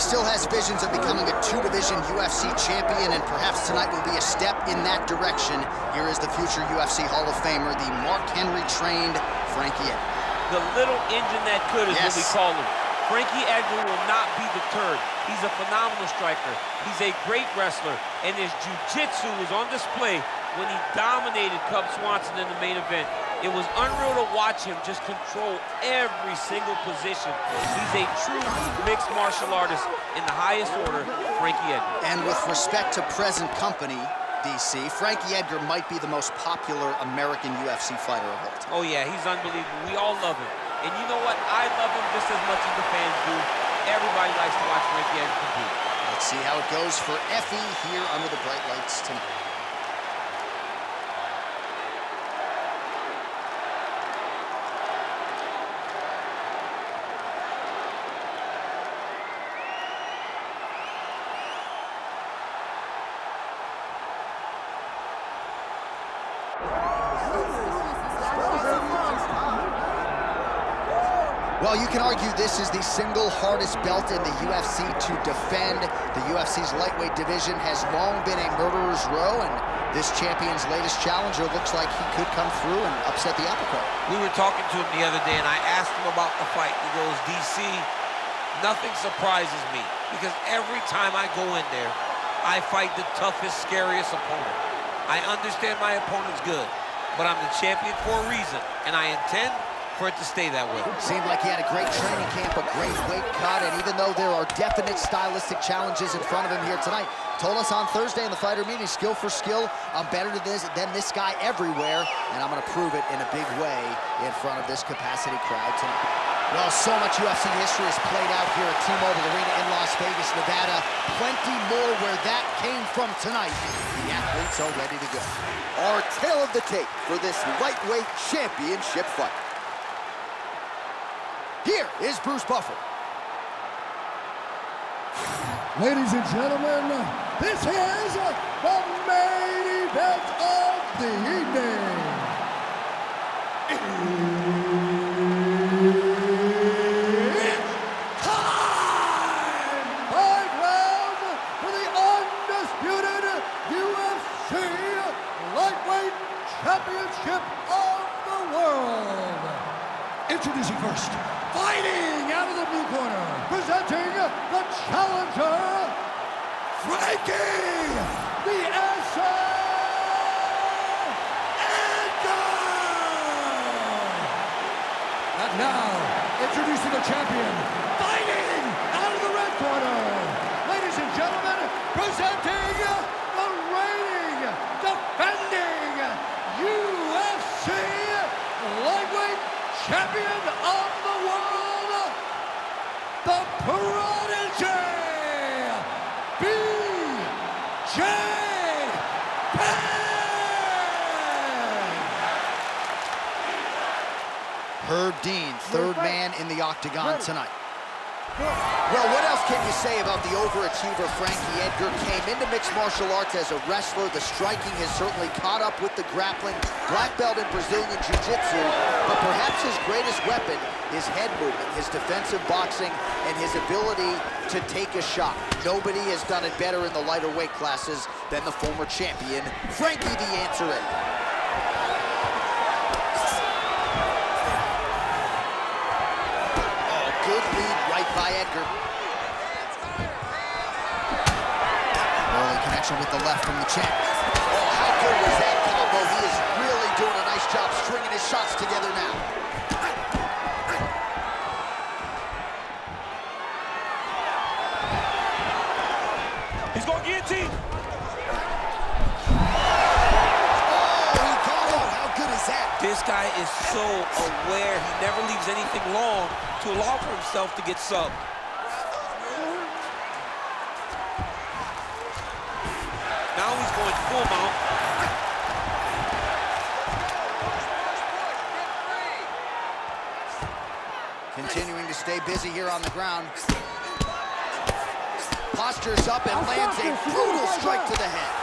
still has visions of becoming a two-division UFC champion, and perhaps tonight will be a step in that direction. Here is the future UFC Hall of Famer, the Mark Henry-trained Frankie Edgar. The little engine that could is what we call him. Frankie Edgar will not be deterred. He's a phenomenal striker. He's a great wrestler, and his jiu-jitsu was on display when he dominated Cub Swanson in the main event. It was unreal to watch him just control every single position. He's a true mixed martial artist in the highest order, Frankie Edgar. And with respect to present company, DC, Frankie Edgar might be the most popular American UFC fighter of all time. Oh yeah, he's unbelievable. We all love him. And you know what? I love him just as much as the fans do. Everybody likes to watch Frankie Edgar compete. Let's see how it goes for Effie here under the bright lights tonight. Well, you can argue this is the single hardest belt in the UFC to defend. The UFC's lightweight division has long been a murderer's row, and this champion's latest challenger looks like he could come through and upset the apple cart. We were talking to him the other day, and I asked him about the fight. He goes, DC, nothing surprises me, because every time I go in there, I fight the toughest, scariest opponent. I understand my opponent's good, but I'm the champion for a reason, and I intend for it to stay that way. Seemed like he had a great training camp, a great weight cut, and even though there are definite stylistic challenges in front of him here tonight, told us on Thursday in the fighter meeting, skill for skill, I'm better than this guy everywhere, and I'm gonna prove it in a big way in front of this capacity crowd tonight. Well, so much UFC history has played out here at T-Mobile Arena in Las Vegas, Nevada. Plenty more where that came from tonight. The athletes are ready to go. Our tale of the tape for this lightweight championship fight. Here is Bruce Buffer. Ladies and gentlemen, this is the main event of the evening. It's time! 5 rounds for the undisputed UFC Lightweight Championship of the world. Introducing first, fighting out of the blue corner, presenting the challenger, Frankie, the Edgar. And now, introducing the champion, fighting out of the red corner. Ladies and gentlemen, presenting the reigning, defending UFC Lightweight Champion of the world, the Prodigy, B.J. Penn! Herb Dean, third man in the octagon tonight. Well, what else can you say about the overachiever Frankie Edgar? Came into mixed martial arts as a wrestler. The striking has certainly caught up with the grappling. Black belt in Brazilian Jiu-Jitsu, but perhaps his greatest weapon is head movement, his defensive boxing, and his ability to take a shot. Nobody has done it better in the lighter weight classes than the former champion, Frankie the Answer Edgar. Good lead right by Edgar. Early connection with the left from the champ. Oh, how good was that combo? He is really doing a nice job stringing his shots together now. He's going to guillotine. This guy is so aware. He never leaves anything long to allow for himself to get subbed. Now he's going full mount. Continuing to stay busy here on the ground. Postures up and lands a brutal strike to the head.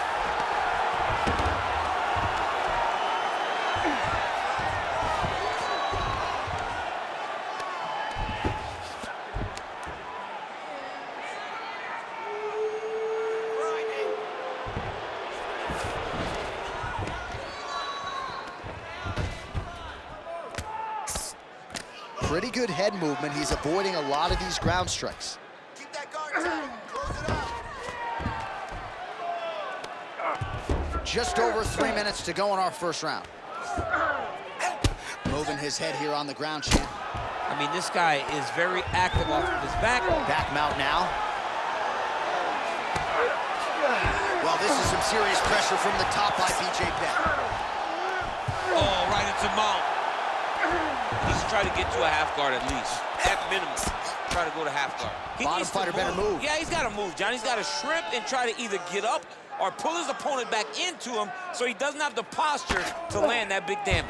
Pretty good head movement. He's avoiding a lot of these ground strikes. Keep that guard tight. Close it up. Just over 3 minutes to go in our first round. Moving his head here on the ground, champ. I mean, this guy is very active off of his back. Back mount now. Well, this is some serious pressure from the top by BJ Penn. Oh, right into mount. He's trying to get to a half guard at least. At minimum, try to go to half guard. Bottom fighter better move. Yeah, he's got to move, John. He's got to shrimp and try to either get up or pull his opponent back into him so he doesn't have the posture to land that big damage.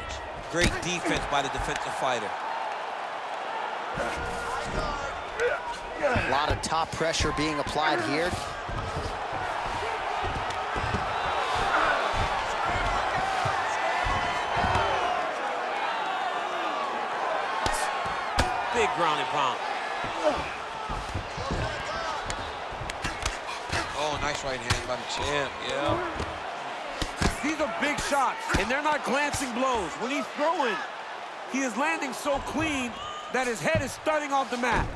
Great defense by the defensive fighter. A lot of top pressure being applied here. Big ground and pound. Oh, nice right hand by the champ, yeah. These are big shots, and they're not glancing blows. When he's throwing, he is landing so clean that his head is studding off the mat.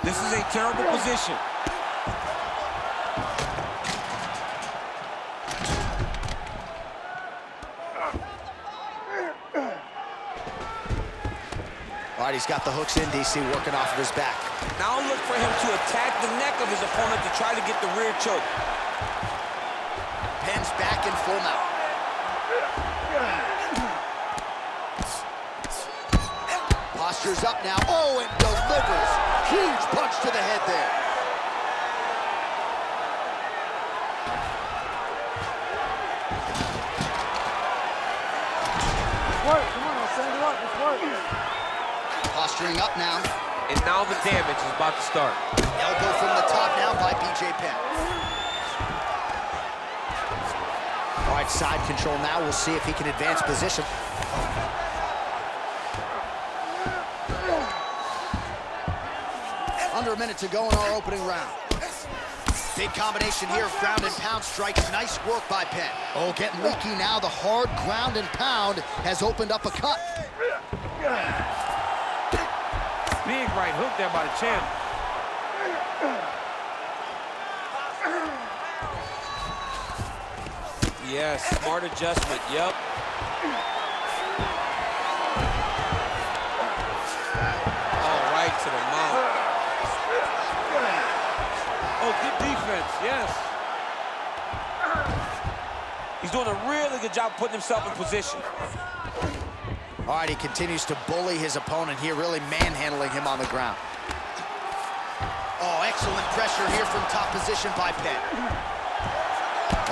This is a terrible position. All right, he's got the hooks in, DC, working off of his back. Now look for him to attack the neck of his opponent to try to get the rear choke. Penn's back in full mount. Posture's up now. Oh, and delivers. Huge punch to the head there. Work, come on, I'll send it up, it's work. Posturing up now. And now the damage is about to start. Elbow from the top now by BJ Penn. All right, side control now. We'll see if he can advance position. Under a minute to go in our opening round. Big combination here of ground and pound strikes. Nice work by Penn. Oh, getting leaky now. The hard ground and pound has opened up a cut. Big right hook there by the champ. Yes, smart adjustment, yep. Oh, right to the mouth. Oh, good defense, yes. He's doing a really good job putting himself in position. All right, he continues to bully his opponent here, really manhandling him on the ground. Oh, excellent pressure here from top position by Penn.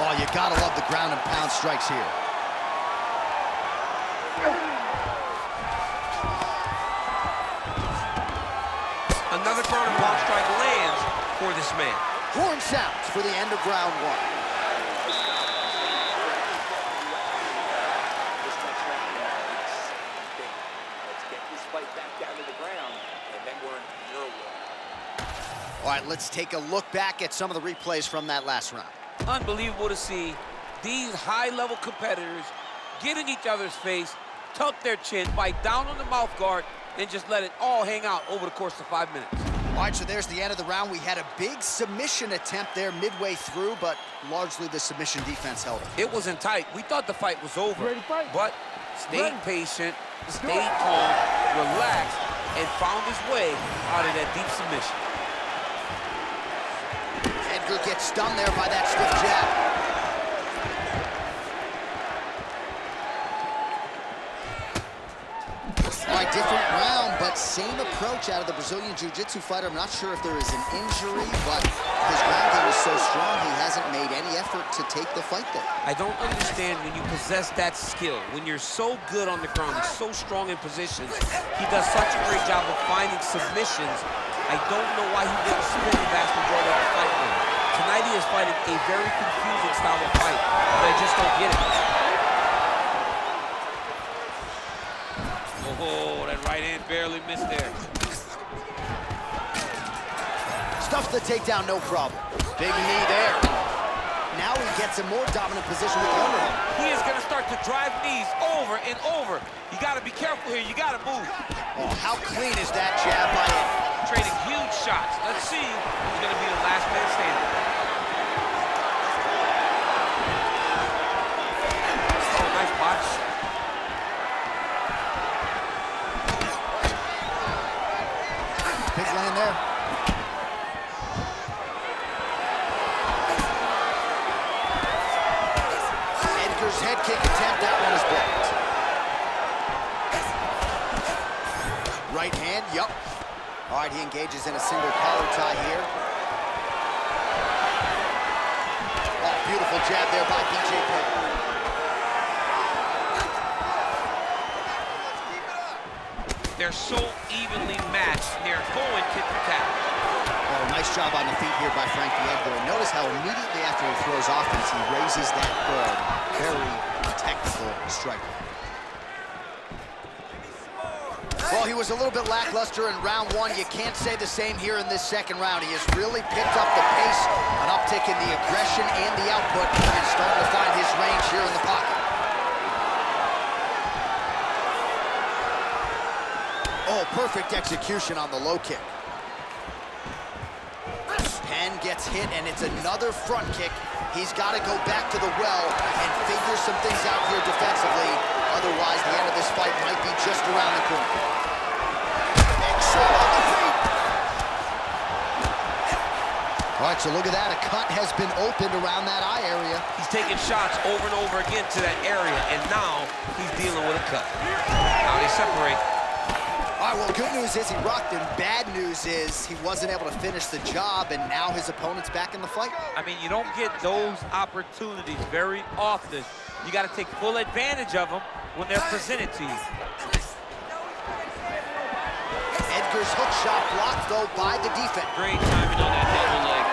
Oh, you gotta love the ground and pound strikes here. Another ground and pound strike lands for this man. Horn sounds for the end of round one. All right, let's take a look back at some of the replays from that last round. Unbelievable to see these high-level competitors get in each other's face, tuck their chin, bite down on the mouth guard, and just let it all hang out over the course of 5 minutes. All right, so there's the end of the round. We had a big submission attempt there midway through, but largely the submission defense held it. It wasn't tight. We thought the fight was over, Ready to fight? but stayed patient, stayed calm, relaxed, and found his way out of that deep submission. Edgar gets stunned there by that stiff jab. All right, different round, but same approach out of the Brazilian Jiu-Jitsu fighter. I'm not sure if there is an injury, but his ground game is so strong, he hasn't made any effort to take the fight there. I don't understand when you possess that skill, when you're so good on the ground, he's so strong in positions, he does such a great job of finding submissions. I don't know why he didn't spin the vast majority of the fight with. Tonight he is fighting a very confusing style of fight, but I just don't get it. Oh, that right hand barely missed there. Stuffs the takedown, no problem. Big knee there. Now he gets gets a more dominant position with the underhook. He is going to start to drive knees over and over. You got to be careful here. You got to move. Oh, how clean is that jab by Edgar? Trading huge shots. Let's see who's going to be the last man standing. Oh, nice botch. Big land there. Edgar's head kick attempt, that one is blocked. Right hand, yup. All right, he engages in a single collar tie here. Oh, beautiful jab there by BJ Penn. They're so evenly matched. They're going tit for tat. Oh, nice job on the feet here by Frankie Edgar. And notice how immediately after he throws offense, he raises that guard. Very technical striker. Well, he was a little bit lackluster in round one. You can't say the same here in this second round. He has really picked up the pace, an uptick in the aggression and the output, and starting to find his range here in the pocket. Oh, perfect execution on the low kick. Penn gets hit, and it's another front kick. He's got to go back to the well and figure some things out here defensively. Otherwise, the end of this fight might be just around the corner. Big shot on the feet. All right, so look at that. A cut has been opened around that eye area. He's taking shots over and over again to that area, and now he's dealing with a cut. Now they separate. All right, well, good news is he rocked him. Bad news is he wasn't able to finish the job, and now his opponent's back in the fight. I mean, you don't get those opportunities very often. You got to take full advantage of them when they're presented to you. Edgar's hook shot blocked, though, by the defense. Great timing on that double leg.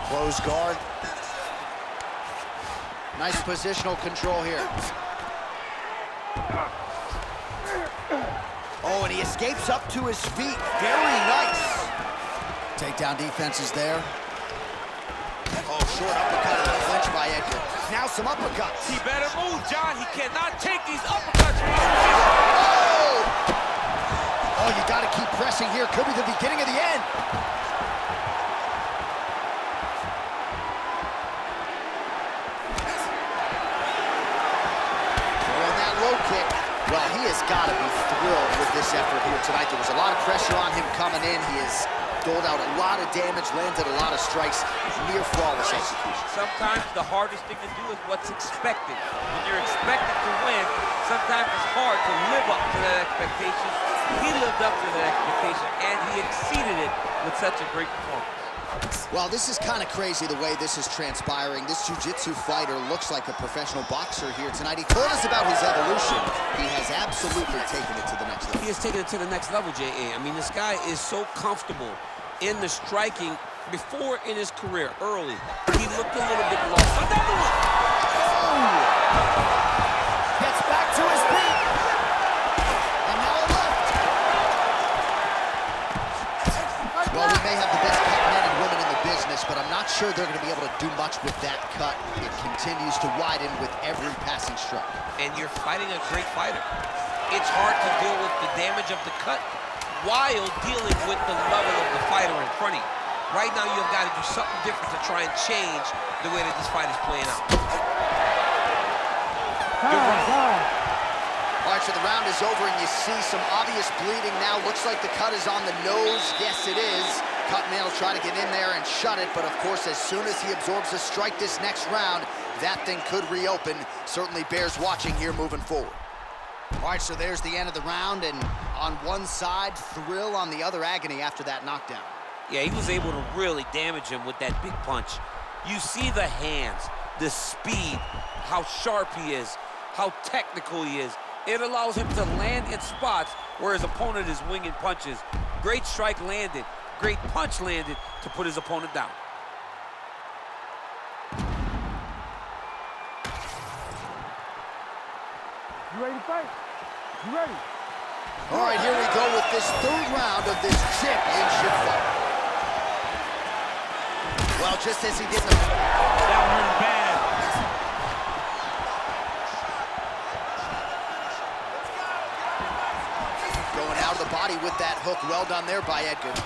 Close guard. Nice positional control here. Oh, and he escapes up to his feet. Very nice. Takedown defense is there. Oh, short uppercut and a clinch by Edgar. Now some uppercuts. He better move, John. He cannot take these uppercuts. Oh, you got to keep pressing here. Could be the beginning of the end. Throwing that low kick. Well, he has got to be thrilled with this effort here tonight. There was a lot of pressure on him coming in. He has doled out a lot of damage, landed a lot of strikes, near flawless execution. Sometimes the hardest thing to do is what's expected. When you're expected to win, sometimes it's hard to live up to that expectation. He lived up to that expectation, and he exceeded it with such a great performance. Well, this is kind of crazy the way this is transpiring. This jiu-jitsu fighter looks like a professional boxer here tonight. He told us about his evolution. He has absolutely taken it to the next level. He has taken it to the next level, J.A. I mean, this guy is so comfortable in the striking. Before in his career, early, he looked a little bit lost. Another one! Oh! Gets back to his feet. And now a left. Well, we may have the best cut men and women in the business, but I'm not sure they're going to be able to do much with that cut. It continues to widen with every passing strike. And you're fighting a great fighter. It's hard to deal with the damage of the cut while dealing with the level of the fighter in front of you. Right now, you've got to do something different to try and change the way that this fight is playing out. Good round. All right, so the round is over, and you see some obvious bleeding now. Looks like the cut is on the nose. Yes, it is. Cutman will try to get in there and shut it, but of course, as soon as he absorbs a strike this next round, that thing could reopen. Certainly bears watching here moving forward. All right, so there's the end of the round, and on one side, thrill, on the other, agony after that knockdown. Yeah, he was able to really damage him with that big punch. You see the hands, the speed, how sharp he is, how technical he is. It allows him to land in spots where his opponent is winging punches. Great strike landed, great punch landed to put his opponent down. You ready to fight? You ready? All right, here we go with this third round of this championship fight. just as he did in the... That hurt bad. Going out of the body with that hook. Well done there by Edgar. All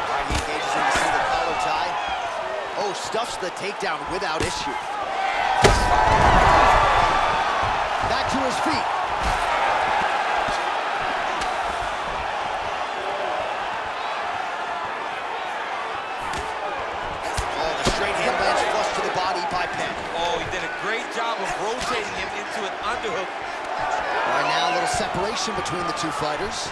right, he engages in the single collar tie. Oh, stuffs the takedown without issue. Back to his feet. Oh, the straight hand lands flush to the body by Penn. Oh, he did a great job of rotating him into an underhook. All right, now a little separation between the two fighters.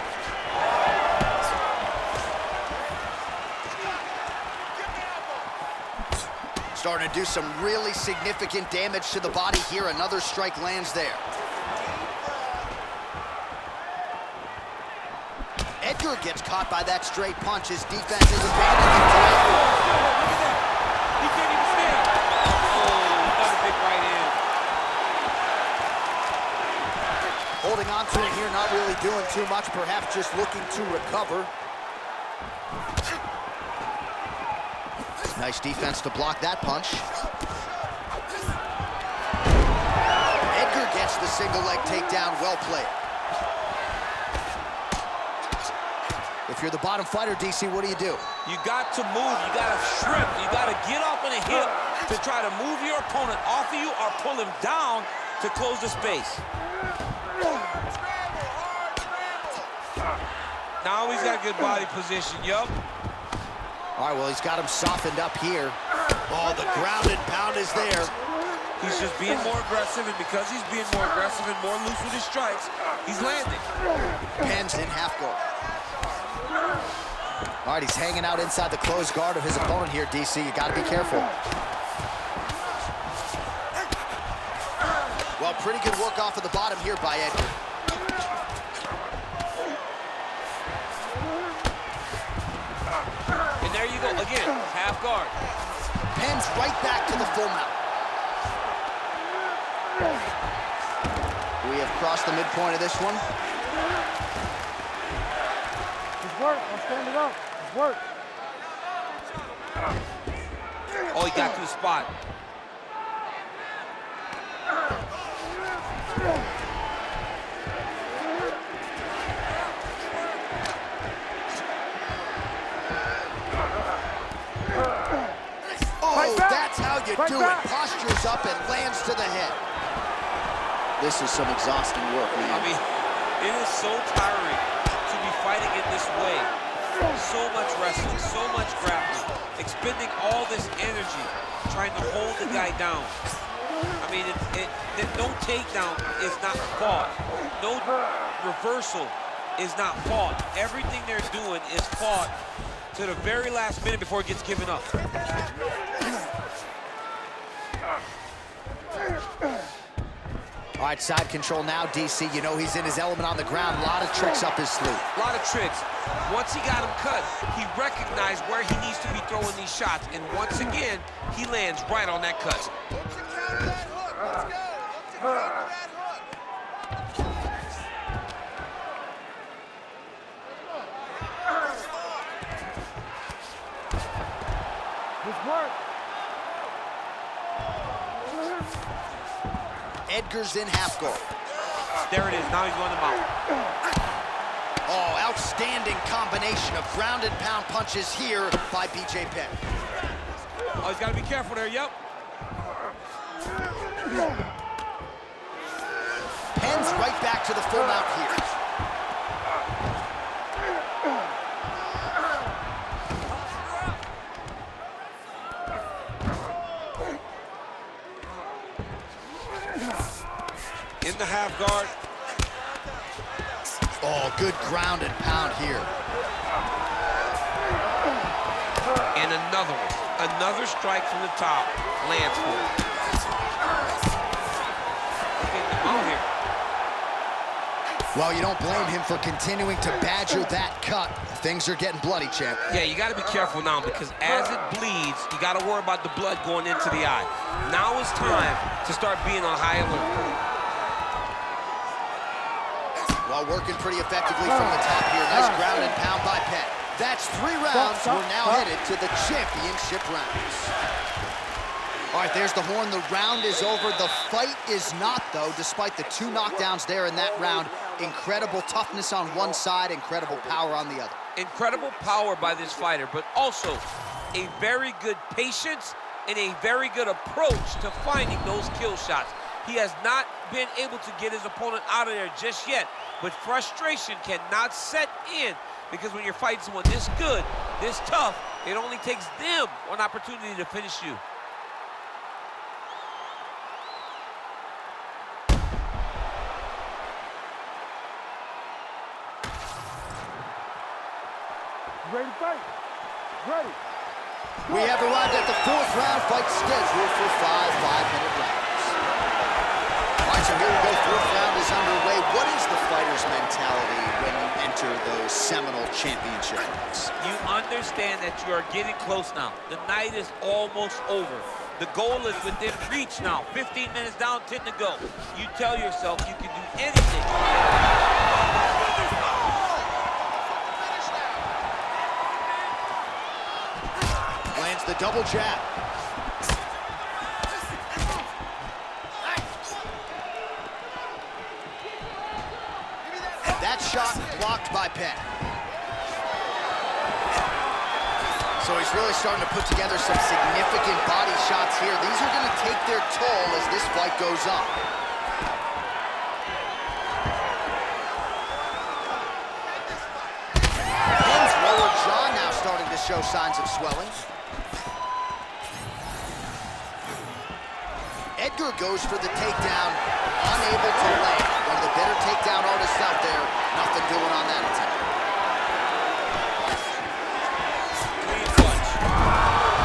Starting to do some really significant damage to the body here. Another strike lands there. Edgar gets caught by that straight punch. His defense is abandoned him tonight. He can't even stand. Oh, another big right hand. Holding on to it here, not really doing too much, perhaps just looking to recover. Nice defense to block that punch. Edgar gets the single leg takedown, well played. If you're the bottom fighter, DC, what do? You got to move, you got to shrimp, you got to get off on a hip to try to move your opponent off of you or pull him down to close the space. Now he's got good body position, yup. All right, well, he's got him softened up here. Oh, the ground and pound is there. He's just being more aggressive, and because he's being more aggressive and more loose with his strikes, he's landing. Penn's in half guard. All right, he's hanging out inside the closed guard of his opponent here, DC. You got to be careful. Well, pretty good work off of the bottom here by Edgar. And there you go, again, half guard. Penn's right back to the full mount. We have crossed the midpoint of this one. Just work. I'm standing up. Just work. Oh, he got to the spot. Oh, that's how you do it. Postures up and lands to the head. This is some exhausting work, man. I mean, it is so tiring to be fighting in this way. So much wrestling, so much grappling, expending all this energy trying to hold the guy down. I mean, no takedown is not fought. No reversal is not fought. Everything they're doing is fought to the very last minute before it gets given up. All right, side control now, DC. You know he's in his element on the ground. A lot of tricks up his sleeve. A lot of tricks. Once he got him cut, he recognized where he needs to be throwing these shots. And once again, he lands right on that cut. Look to counter that hook. Let's go. Look to counter that hook. Just work. Edgar's in half guard. There it is. Now he's going to mount. Oh, outstanding combination of ground and pound punches here by BJ Penn. Oh, he's got to be careful there. Yep. Penn's right back to the full mount here. In the half guard. Oh, good ground and pound here. And another one. Another strike from the top. Lands for him. Getting him out here. Well, you don't blame him for continuing to badger that cut. Things are getting bloody, champ. Yeah, you got to be careful now because as it bleeds, you got to worry about the blood going into the eye. Now it's time to start being on high alert. While working pretty effectively from the top here. Nice ground and pound by Penn. That's 3 rounds. We're now headed to the championship rounds. All right, there's the horn. The round is over. The fight is not, though, despite the 2 knockdowns there in that round. Incredible toughness on one side, incredible power on the other. Incredible power by this fighter, but also a very good patience and a very good approach to finding those kill shots. He has not been able to get his opponent out of there just yet, but frustration cannot set in because when you're fighting someone this good, this tough, it only takes them an opportunity to finish you. Ready to fight? Ready. We have arrived at the 4th round fight scheduled for 5 5-minute rounds. All right, so here we go. 4th round is underway. What is the fighter's mentality when you enter those seminal championship rounds? You understand that you are getting close now. The night is almost over. The goal is within reach now. 15 minutes down, 10 to go. You tell yourself you can do anything. Lands the double jab. That shot blocked by Penn. So he's really starting to put together some significant body shots here. These are going to take their toll as this fight goes on. Penn's lower jaw now starting to show signs of swelling. Edgar goes for the takedown, unable to land. One of the better takedown artists out there, nothing doing on that attempt. Clean punch.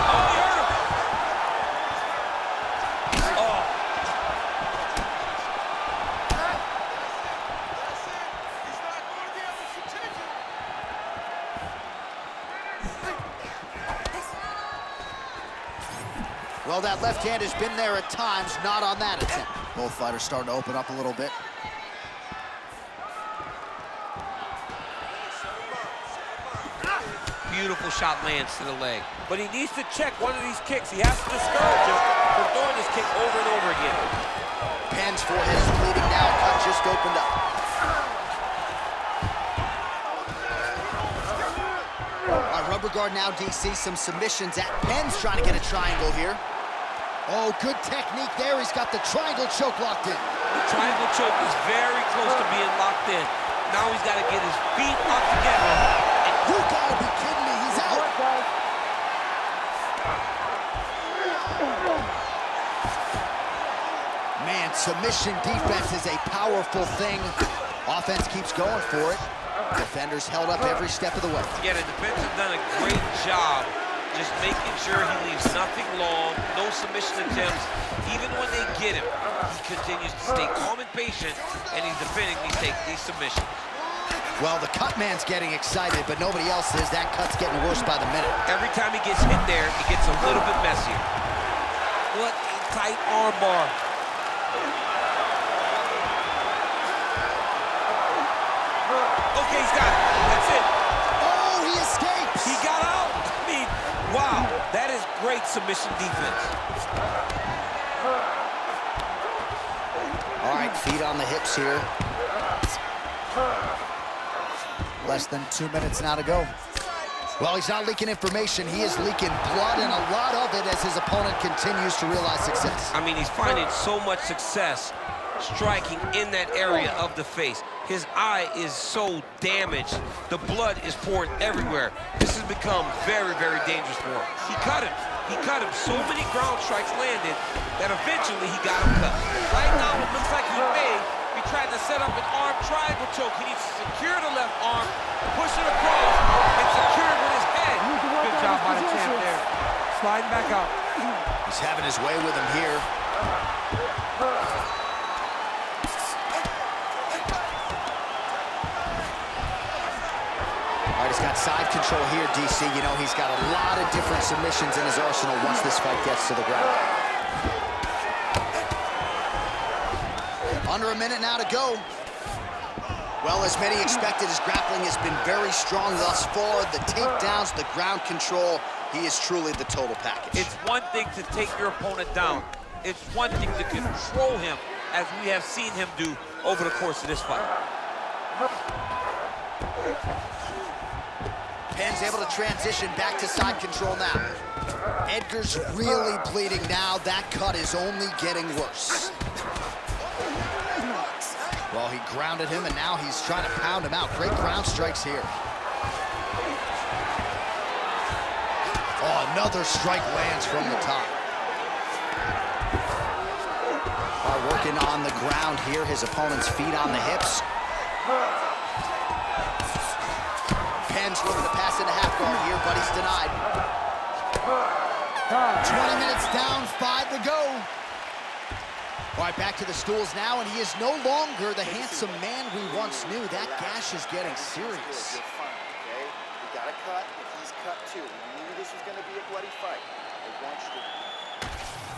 Oh, he hurt him. Oh. He's not going to be able to continue. Well, that left hand has been there at times, not on that attempt. Both fighters starting to open up a little bit. Beautiful shot lands to the leg. But he needs to check one of these kicks. He has to discourage him from throwing this kick over and over again. Penn's forehead is bleeding now. Cut just opened up. Rubber guard now, DC. Some submissions at Penn's trying to get a triangle here. Oh, good technique there. He's got the triangle choke locked in. The triangle choke is very close to being locked in. Now he's got to get his feet up together. You gotta be kidding me. He's out. Man, submission defense is a powerful thing. Offense keeps going for it. Defenders held up every step of the way. Yeah, the defense has done a great job just making sure he leaves nothing long, no submission attempts. Even when they get him, he continues to stay calm and patient, and he's defending these submissions. Well, the cut man's getting excited, but nobody else is. That cut's getting worse by the minute. Every time he gets hit there, it gets a little bit messier. What a tight arm bar. Okay, he's got it. That's it. Oh, he escapes. He got out. I mean, wow, that is great submission defense. All right, feet on the hips here. Less than 2 minutes now to go. Well, he's not leaking information. He is leaking blood, and a lot of it as his opponent continues to realize success. I mean, he's finding so much success striking in that area of the face. His eye is so damaged. The blood is pouring everywhere. This has become very, very dangerous for him. He cut him. He cut him. So many ground strikes landed that eventually he got him cut. Right now, it looks like he may be trying to set up an arm triangle choke. He needs to secure the left arm, push it across, and secure it with his head. Good job by the champ there. Sliding back out. He's having his way with him here. All right, he's got side control here, DC. You know, he's got a lot of different submissions in his arsenal once this fight gets to the ground. Under a minute now to go. Well, as many expected, his grappling has been very strong thus far. The takedowns, the ground control, he is truly the total package. It's one thing to take your opponent down. It's one thing to control him, as we have seen him do over the course of this fight. Penn's able to transition back to side control now. Edgar's really bleeding now. That cut is only getting worse. Well, he grounded him, and now he's trying to pound him out. Great ground strikes here. Oh, another strike lands from the top. Working on the ground here, his opponent's feet on the hips. Penn's looking to pass into half guard here, but he's denied. 20 minutes down, 5 to go. All right, back to the stools now, and he is no longer the handsome man we once knew. That gash is getting serious. You're fine, okay? We got a cut, and he's cut too. We knew this was going to be a bloody fight. I want you to...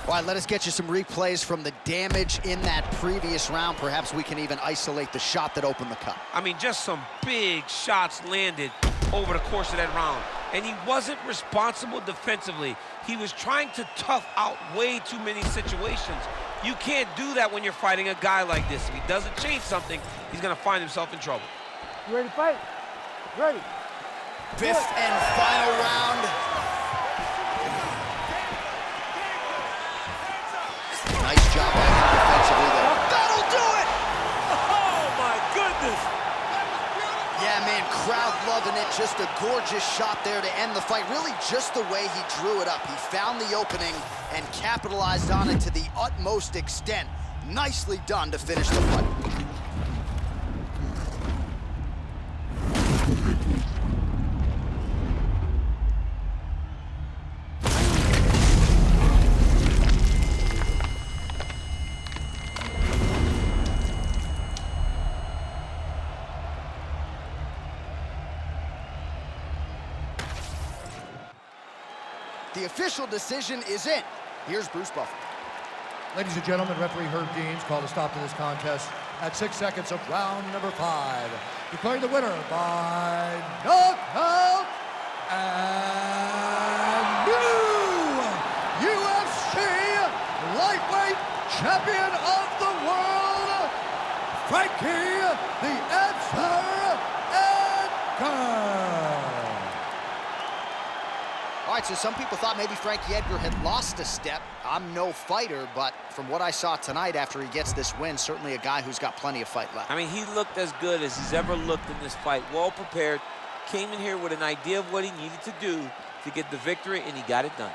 All right, let us get you some replays from the damage in that previous round. Perhaps we can even isolate the shot that opened the cut. I mean, just some big shots landed over the course of that round. And he wasn't responsible defensively. He was trying to tough out way too many situations. You can't do that when you're fighting a guy like this. If he doesn't change something, he's going to find himself in trouble. You ready to fight? Ready. Fifth and final round. Nice job by him defensively there. That'll do it! Oh, my goodness! Yeah, man, crowd loving it. Just a gorgeous shot there to end the fight. Really just the way he drew it up. He found the opening and capitalized on it to the utmost extent. Nicely done to finish the fight. The official decision is in. Here's Bruce Buffer. Ladies and gentlemen, referee Herb Deans called a stop to this contest at 6 seconds of round number 5. Declaring the winner by knockout and new UFC lightweight champion of the world, Frankie the Answer Edgar. All right, so some people thought maybe Frankie Edgar had lost a step. I'm no fighter, but from what I saw tonight after he gets this win, certainly a guy who's got plenty of fight left. I mean, he looked as good as he's ever looked in this fight. Well prepared, came in here with an idea of what he needed to do to get the victory, and he got it done.